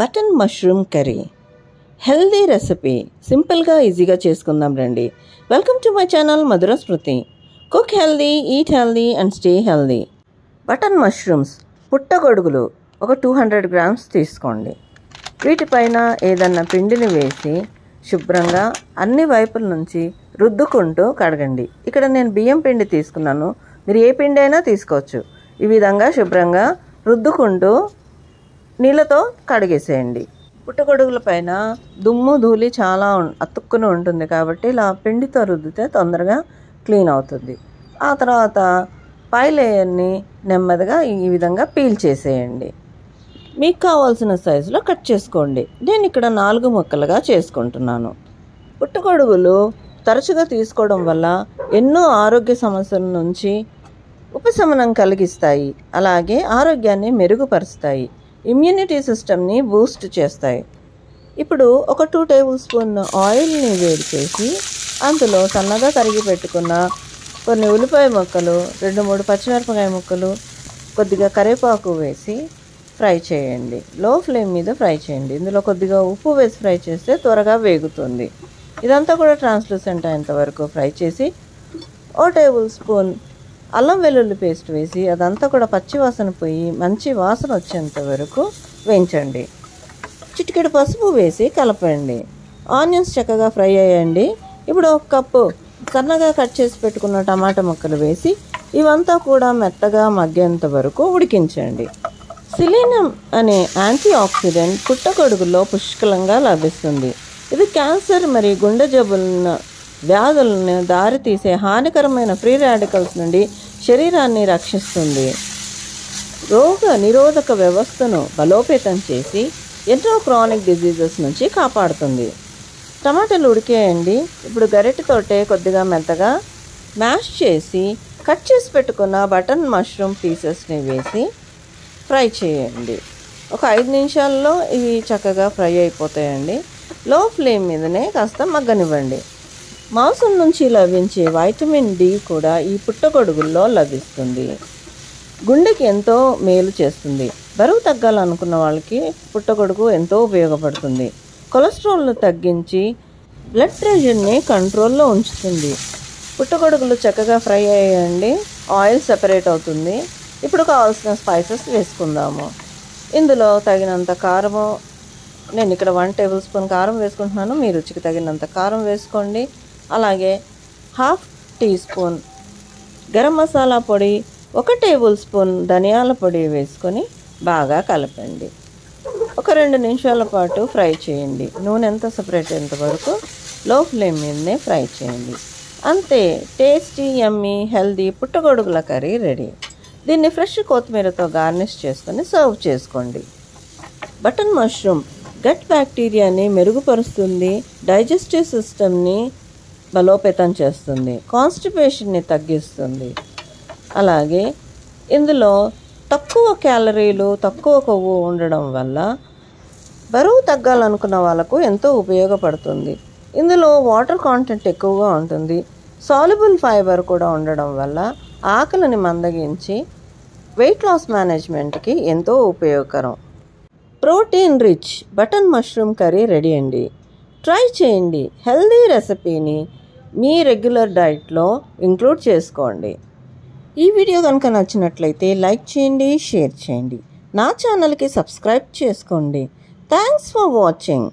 Button mushroom curry healthy recipe సింపుల్గా ఈజీగా చేసుకుందాం రండి. Welcome to my channel Madhura Smruthi. Cook healthy, eat healthy and stay healthy. Button mushrooms పుట్టగొడుగులు ఒక 200 grams తీసుకోండి. వీటిపైన ఏదన్నా పిండిని వేసి శుభ్రంగా అన్ని వైపుల నుంచి రుద్దుకుంటూ కడగండి. ఇక్కడ నేను బియ్యం పిండి తీసుకున్నాను, మీరు ఏ పిండి అయినా తీసుకోవచ్చు. ఈ విధంగా శుభ్రంగా రుద్దుకుంటూ నీళ్ళతో కడిగేసేయండి. పుట్టగొడుగుల పైన దుమ్ము ధూళి చాలా అతుక్కుని ఉంటుంది కాబట్టి ఇలా పిండితో రుద్దితే తొందరగా క్లీన్ అవుతుంది. ఆ తర్వాత పై లేయర్ని నెమ్మదిగా ఈ విధంగా పీల్ చేసేయండి. మీకు కావాల్సిన సైజులో కట్ చేసుకోండి. నేను ఇక్కడ 4 ముక్కలుగా చేసుకుంటున్నాను. పుట్టగొడుగులు తరచుగా తీసుకోవడం వల్ల ఎన్నో ఆరోగ్య సమస్యల నుంచి ఉపశమనం కలిగిస్తాయి, అలాగే ఆరోగ్యాన్ని మెరుగుపరుస్తాయి, ఇమ్యూనిటీ సిస్టమ్ని బూస్ట్ చేస్తాయి. ఇప్పుడు ఒక 2 tablespoon ఆయిల్ని వేడి చేసి అందులో సన్నగా తరిగి పెట్టుకున్న కొన్ని ఉల్లిపాయ ముక్కలు, 2-3 పచ్చిమిరపకాయ ముక్కలు, కొద్దిగా కరివేపాకు వేసి ఫ్రై చేయండి. లో ఫ్లేమ్ మీద ఫ్రై చేయండి. ఇందులో కొద్దిగా ఉప్పు వేసి ఫ్రై చేస్తే త్వరగా వేగుతుంది. ఇదంతా కూడా ట్రాన్స్లూసెంట్ అయ్యేంత వరకు ఫ్రై చేసి 1 tablespoon అల్లం వెల్లుల్లి పేస్ట్ వేసి అదంతా కూడా పచ్చి వాసన పోయి మంచి వాసన వచ్చేంత వరకు వేయించండి. చిటికెడు పసుపు వేసి కలపండి. ఆనియన్స్ చక్కగా ఫ్రై అయ్యండి. ఇప్పుడు 1 కప్పు సన్నగా కట్ చేసి పెట్టుకున్న టమాటా ముక్కలు వేసి ఇవంతా కూడా మెత్తగా మగ్గేంత వరకు ఉడికించండి. సెలీనియం అనే యాంటీ ఆక్సిడెంట్ పుట్టగొడుగుల్లో పుష్కలంగా లభిస్తుంది. ఇది క్యాన్సర్ మరియు గుండె జబ్బులను వ్యాధులను దారితీసే హానికరమైన ఫ్రీ రాడికల్స్ నుండి శరీరాన్ని రక్షిస్తుంది. రోగ నిరోధక వ్యవస్థను బలోపేతం చేసి ఎన్నో క్రానిక్ డిజీజెస్ నుంచి కాపాడుతుంది. టమాటాలు ఉడికేయండి. ఇప్పుడు గరిటెతోటే కొద్దిగా మెత్తగా మ్యాష్ చేసి కట్ చేసి పెట్టుకున్న బటన్ మష్రూమ్ పీసెస్ని వేసి ఫ్రై చేయండి. ఒక 5 నిమిషాల్లో ఇవి చక్కగా ఫ్రై అయిపోతాయండి. లో ఫ్లేమ్ మీదనే కాస్త మగ్గనివ్వండి. మాంసం నుంచి లభించే వైటమిన్ డి కూడా ఈ పుట్టగొడుగుల్లో లభిస్తుంది. గుండెకి ఎంతో మేలు చేస్తుంది. బరువు తగ్గాలనుకున్న వాళ్ళకి పుట్టగొడుగు ఎంతో ఉపయోగపడుతుంది. కొలెస్ట్రాల్ను తగ్గించి బ్లడ్ ప్రెషర్ని కంట్రోల్లో ఉంచుతుంది. పుట్టగొడుగులు చక్కగా ఫ్రై అయ్యండి. ఆయిల్ సెపరేట్ అవుతుంది. ఇప్పుడు కావాల్సిన స్పైసెస్ వేసుకుందాము. ఇందులో తగినంత కారము, నేను ఇక్కడ 1 tablespoon కారం వేసుకుంటున్నాను. మీ రుచికి తగినంత కారం వేసుకోండి. అలాగే 1/2 teaspoon గరం మసాలా పొడి, 1 tablespoon ధనియాల పొడి వేసుకొని బాగా కలపండి. ఒక 2 నిమిషాల పాటు ఫ్రై చేయండి. నూనె ఎంత సపరేట్ అయ్యేంత వరకు లో ఫ్లేమ్ మీదనే ఫ్రై చేయండి. అంతే, టేస్టీ యమ్మీ హెల్దీ పుట్టగొడుగుల కర్రీ రెడీ. దీన్ని ఫ్రెష్ కొత్తిమీరతో గార్నిష్ చేసుకొని సర్వ్ చేసుకోండి. బటన్ మష్రూమ్ గట్ బ్యాక్టీరియాని మెరుగుపరుస్తుంది, డైజెస్టివ్ సిస్టమ్ని బలోపేతం చేస్తుంది, కాన్స్టిపేషన్ని తగ్గిస్తుంది. అలాగే ఇందులో తక్కువ క్యాలరీలు, తక్కువ కొవ్వు ఉండడం వల్ల బరువు తగ్గాలనుకున్న వాళ్ళకు ఎంతో ఉపయోగపడుతుంది. ఇందులో వాటర్ కాంటెంట్ ఎక్కువగా ఉంటుంది. సాల్యుబుల్ ఫైబర్ కూడా ఉండడం వల్ల ఆకలిని మందగించి వెయిట్ లాస్ మేనేజ్మెంట్కి ఎంతో ఉపయోగకరం. Protein rich button mushroom curry ready అండి. ట్రై చేయండి. హెల్దీ రెసిపీని మీ రెగ్యులర్ డైట్లో ఇంక్లూడ్ చేసుకోండి. ఈ వీడియో కనుక నచ్చినట్లయితే లైక్ చేయండి, షేర్ చేయండి. నా ఛానల్కి సబ్స్క్రైబ్ చేసుకోండి. Thanks for watching.